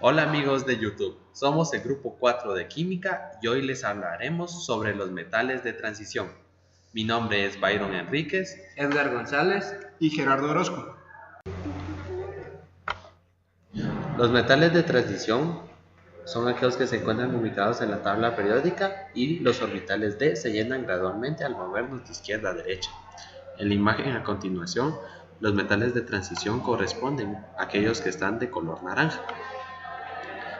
Hola amigos de YouTube, somos el grupo 4 de Química y hoy les hablaremos sobre los metales de transición. Mi nombre es Byron Enríquez, Edgar González y Gerardo Orozco. Los metales de transición son aquellos que se encuentran ubicados en la tabla periódica y los orbitales D se llenan gradualmente al movernos de izquierda a derecha. En la imagen a continuación, los metales de transición corresponden a aquellos que están de color naranja.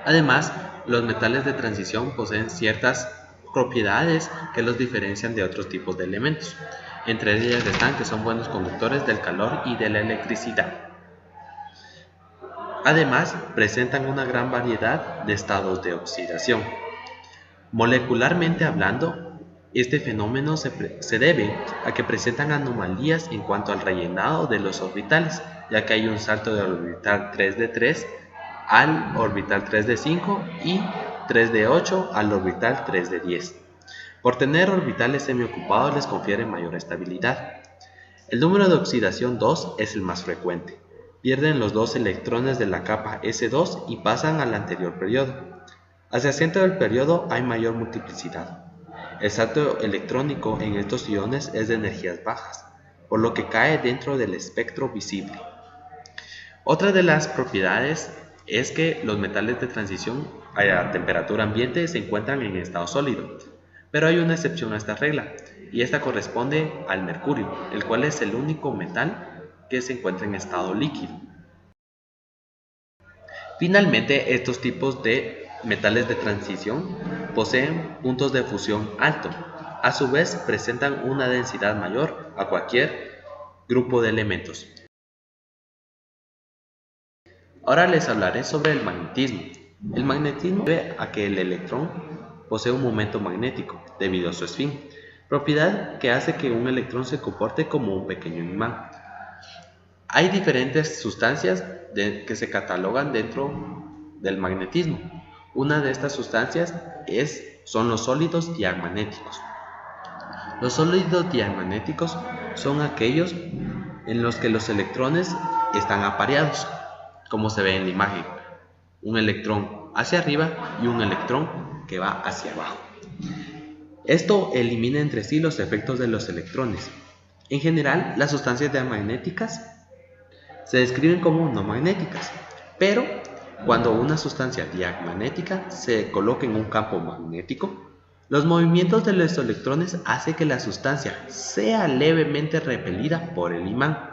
Además, los metales de transición poseen ciertas propiedades que los diferencian de otros tipos de elementos. Entre ellas están que son buenos conductores del calor y de la electricidad. Además, presentan una gran variedad de estados de oxidación. Molecularmente hablando, este fenómeno se debe a que presentan anomalías en cuanto al rellenado de los orbitales, ya que hay un salto del orbital 3d3 al orbital 3d5 y 3d8 al orbital 3d10. Por tener orbitales semiocupados les confiere mayor estabilidad. El número de oxidación 2 es el más frecuente. Pierden los dos electrones de la capa S2 y pasan al anterior periodo. Hacia el centro del periodo hay mayor multiplicidad. El salto electrónico en estos iones es de energías bajas, por lo que cae dentro del espectro visible. Otra de las propiedades es que los metales de transición a temperatura ambiente se encuentran en estado sólido, pero hay una excepción a esta regla, y esta corresponde al mercurio, el cual es el único metal que se encuentra en estado líquido. Finalmente, estos tipos de metales de transición poseen puntos de fusión alto, a su vez presentan una densidad mayor a cualquier grupo de elementos. Ahora les hablaré sobre el magnetismo. El magnetismo debe a que el electrón posee un momento magnético debido a su spin, propiedad que hace que un electrón se comporte como un pequeño imán. Hay diferentes sustancias que se catalogan dentro del magnetismo. Una de estas sustancias son los sólidos diamagnéticos. Los sólidos diamagnéticos son aquellos en los que los electrones están apareados, como se ve en la imagen, un electrón hacia arriba y un electrón que va hacia abajo. Esto elimina entre sí los efectos de los electrones. En general, las sustancias diamagnéticas se describen como no magnéticas, pero cuando una sustancia diamagnética se coloca en un campo magnético, los movimientos de los electrones hacen que la sustancia sea levemente repelida por el imán.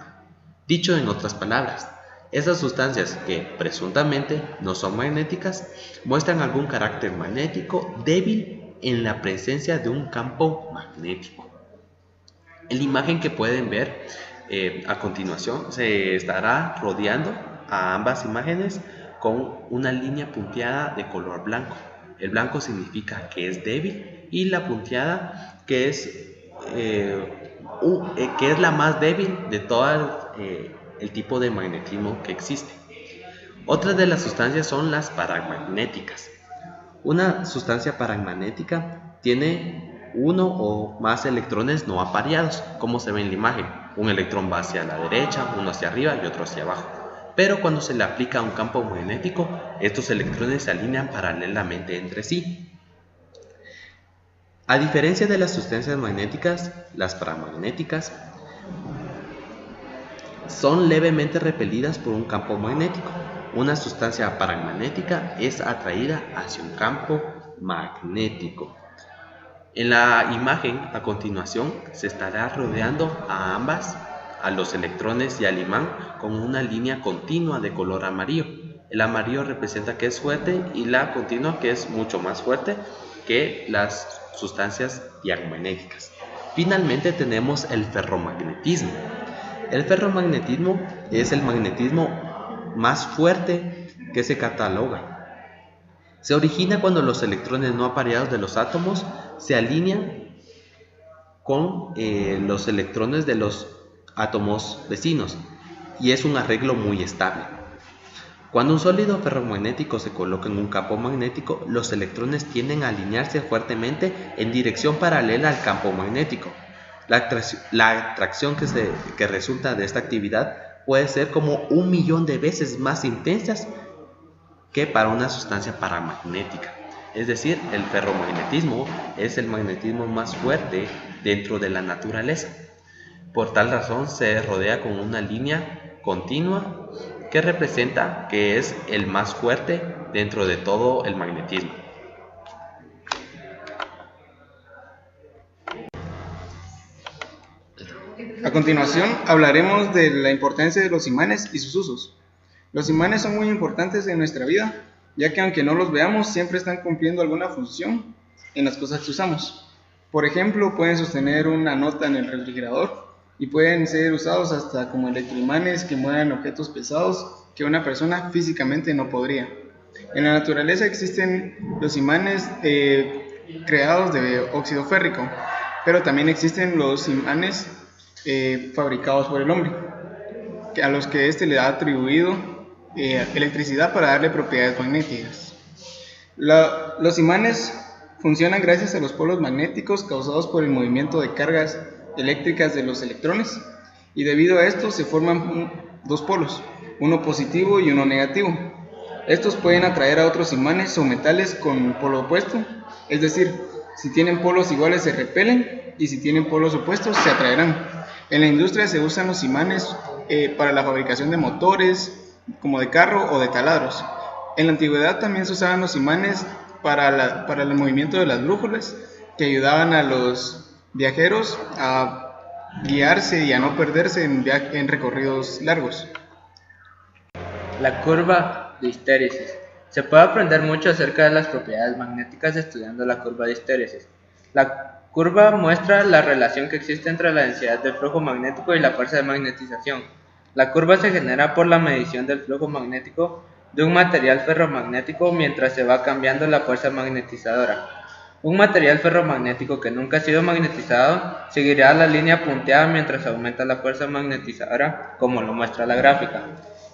Dicho en otras palabras, esas sustancias que presuntamente no son magnéticas muestran algún carácter magnético débil en la presencia de un campo magnético. En la imagen que pueden ver a continuación se estará rodeando a ambas imágenes con una línea punteada de color blanco. El blanco significa que es débil y la punteada que es la más débil de todo el tipo de magnetismo que existe. Otra de las sustancias son las paramagnéticas. Una sustancia paramagnética tiene uno o más electrones no apareados, como se ve en la imagen. Un electrón va hacia la derecha, uno hacia arriba y otro hacia abajo. Pero cuando se le aplica un campo magnético, estos electrones se alinean paralelamente entre sí. A diferencia de las sustancias magnéticas, las paramagnéticas son levemente repelidas por un campo magnético. Una sustancia paramagnética es atraída hacia un campo magnético. En la imagen a continuación se estará rodeando a ambas, a los electrones y al imán, con una línea continua de color amarillo. El amarillo representa que es fuerte y la continua que es mucho más fuerte que las sustancias diamagnéticas. Finalmente tenemos el ferromagnetismo. El ferromagnetismo es el magnetismo más fuerte que se cataloga. Se origina cuando los electrones no apareados de los átomos se alinean con los electrones de los átomos vecinos y es un arreglo muy estable. Cuando un sólido ferromagnético se coloca en un campo magnético, los electrones tienden a alinearse fuertemente en dirección paralela al campo magnético. La atracción que resulta de esta actividad puede ser como 1.000.000 de veces más intensas que para una sustancia paramagnética. Es decir, el ferromagnetismo es el magnetismo más fuerte dentro de la naturaleza. Por tal razón se rodea con una línea continua que representa que es el más fuerte dentro de todo el magnetismo. A continuación hablaremos de la importancia de los imanes y sus usos. Los imanes son muy importantes en nuestra vida, ya que aunque no los veamos, siempre están cumpliendo alguna función en las cosas que usamos. Por ejemplo, pueden sostener una nota en el refrigerador y pueden ser usados hasta como electroimanes que mueven objetos pesados que una persona físicamente no podría. En la naturaleza existen los imanes creados de óxido férrico, pero también existen los imanes fabricados por el hombre, a los que éste le ha atribuido electricidad para darle propiedades magnéticas. Los imanes funcionan gracias a los polos magnéticos causados por el movimiento de cargas eléctricas de los electrones, y debido a esto se forman dos polos, uno positivo y uno negativo. Estos pueden atraer a otros imanes o metales con polo opuesto, es decir, si tienen polos iguales se repelen y si tienen polos opuestos se atraerán. En la industria se usan los imanes para la fabricación de motores, como de carro o de taladros. En la antigüedad también se usaban los imanes para el movimiento de las brújulas, que ayudaban a los viajeros a guiarse y a no perderse en recorridos largos. La curva de histéresis. Se puede aprender mucho acerca de las propiedades magnéticas estudiando la curva de histéresis. La curva muestra la relación que existe entre la densidad del flujo magnético y la fuerza de magnetización. La curva se genera por la medición del flujo magnético de un material ferromagnético mientras se va cambiando la fuerza magnetizadora. Un material ferromagnético que nunca ha sido magnetizado seguirá la línea punteada mientras aumenta la fuerza magnetizadora, como lo muestra la gráfica.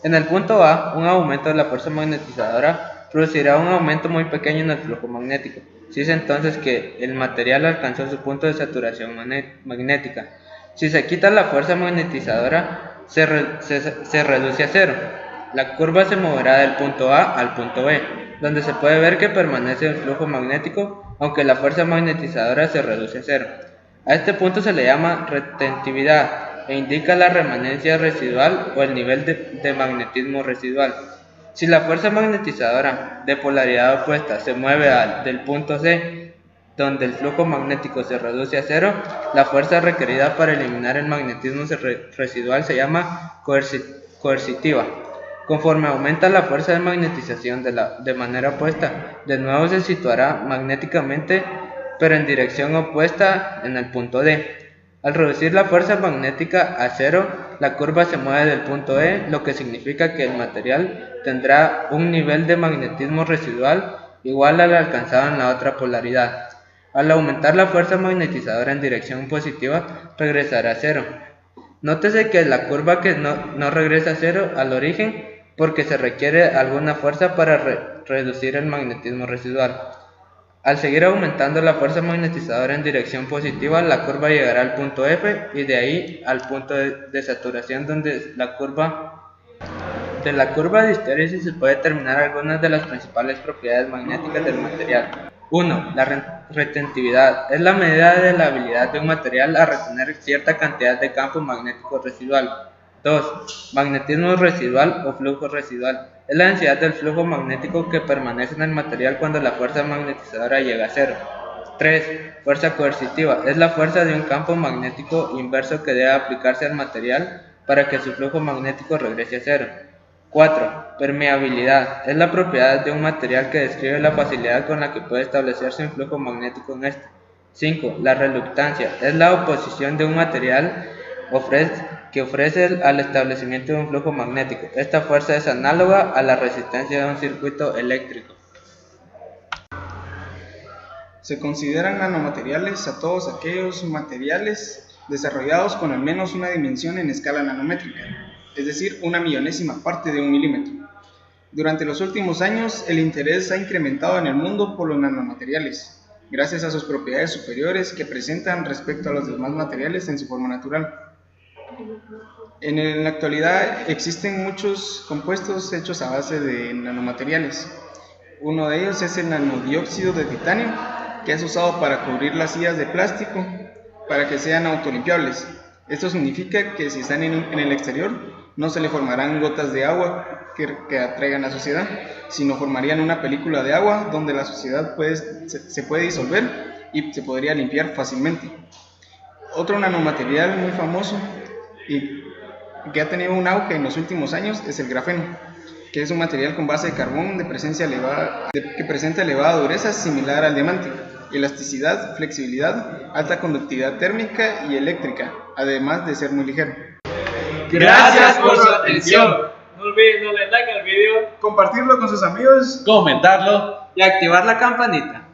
En el punto A, un aumento de la fuerza magnetizadora producirá un aumento muy pequeño en el flujo magnético. Se dice entonces que el material alcanzó su punto de saturación magnética. Si se quita la fuerza magnetizadora, se reduce a cero. La curva se moverá del punto A al punto B, donde se puede ver que permanece el flujo magnético, aunque la fuerza magnetizadora se reduce a cero. A este punto se le llama retentividad e indica la remanencia residual o el nivel de magnetismo residual. Si la fuerza magnetizadora de polaridad opuesta se mueve del punto C, donde el flujo magnético se reduce a cero, la fuerza requerida para eliminar el magnetismo residual se llama coercitiva. Conforme aumenta la fuerza de magnetización de manera opuesta, de nuevo se situará magnéticamente, pero en dirección opuesta en el punto D. Al reducir la fuerza magnética a cero, la curva se mueve del punto E, lo que significa que el material tendrá un nivel de magnetismo residual igual al alcanzado en la otra polaridad. Al aumentar la fuerza magnetizadora en dirección positiva, regresará a cero. Nótese que la curva que no regresa a cero al origen porque se requiere alguna fuerza para reducir el magnetismo residual. Al seguir aumentando la fuerza magnetizadora en dirección positiva, la curva llegará al punto F y de ahí al punto de saturación, donde de la curva de histéresis se puede determinar algunas de las principales propiedades magnéticas del material. 1. La retentividad es la medida de la habilidad de un material a retener cierta cantidad de campo magnético residual. 2. Magnetismo residual o flujo residual. Es la densidad del flujo magnético que permanece en el material cuando la fuerza magnetizadora llega a cero. 3. Fuerza coercitiva. Es la fuerza de un campo magnético inverso que debe aplicarse al material para que su flujo magnético regrese a cero. 4. Permeabilidad. Es la propiedad de un material que describe la facilidad con la que puede establecerse un flujo magnético en este. 5. La reluctancia. Es la oposición de un material que ofrece al establecimiento de un flujo magnético. Esta fuerza es análoga a la resistencia de un circuito eléctrico. Se consideran nanomateriales a todos aquellos materiales desarrollados con al menos una dimensión en escala nanométrica, es decir, una millonésima parte de un milímetro. Durante los últimos años, el interés ha incrementado en el mundo por los nanomateriales, gracias a sus propiedades superiores que presentan respecto a los demás materiales en su forma natural. En la actualidad existen muchos compuestos hechos a base de nanomateriales. Uno de ellos es el nanodióxido de titanio, que es usado para cubrir las sillas de plástico para que sean autolimpiables. Esto significa que si están en el exterior no se le formarán gotas de agua que atraigan la suciedad, sino formarían una película de agua donde la suciedad se puede disolver y se podría limpiar fácilmente. Otro nanomaterial muy famoso y que ha tenido un auge en los últimos años es el grafeno, que es un material con base de carbón que presenta elevada dureza similar al diamante, elasticidad, flexibilidad, alta conductividad térmica y eléctrica, además de ser muy ligero. Gracias por su atención. No olviden darle like al video, Compartirlo con sus amigos Comentarlo. Y activar la campanita.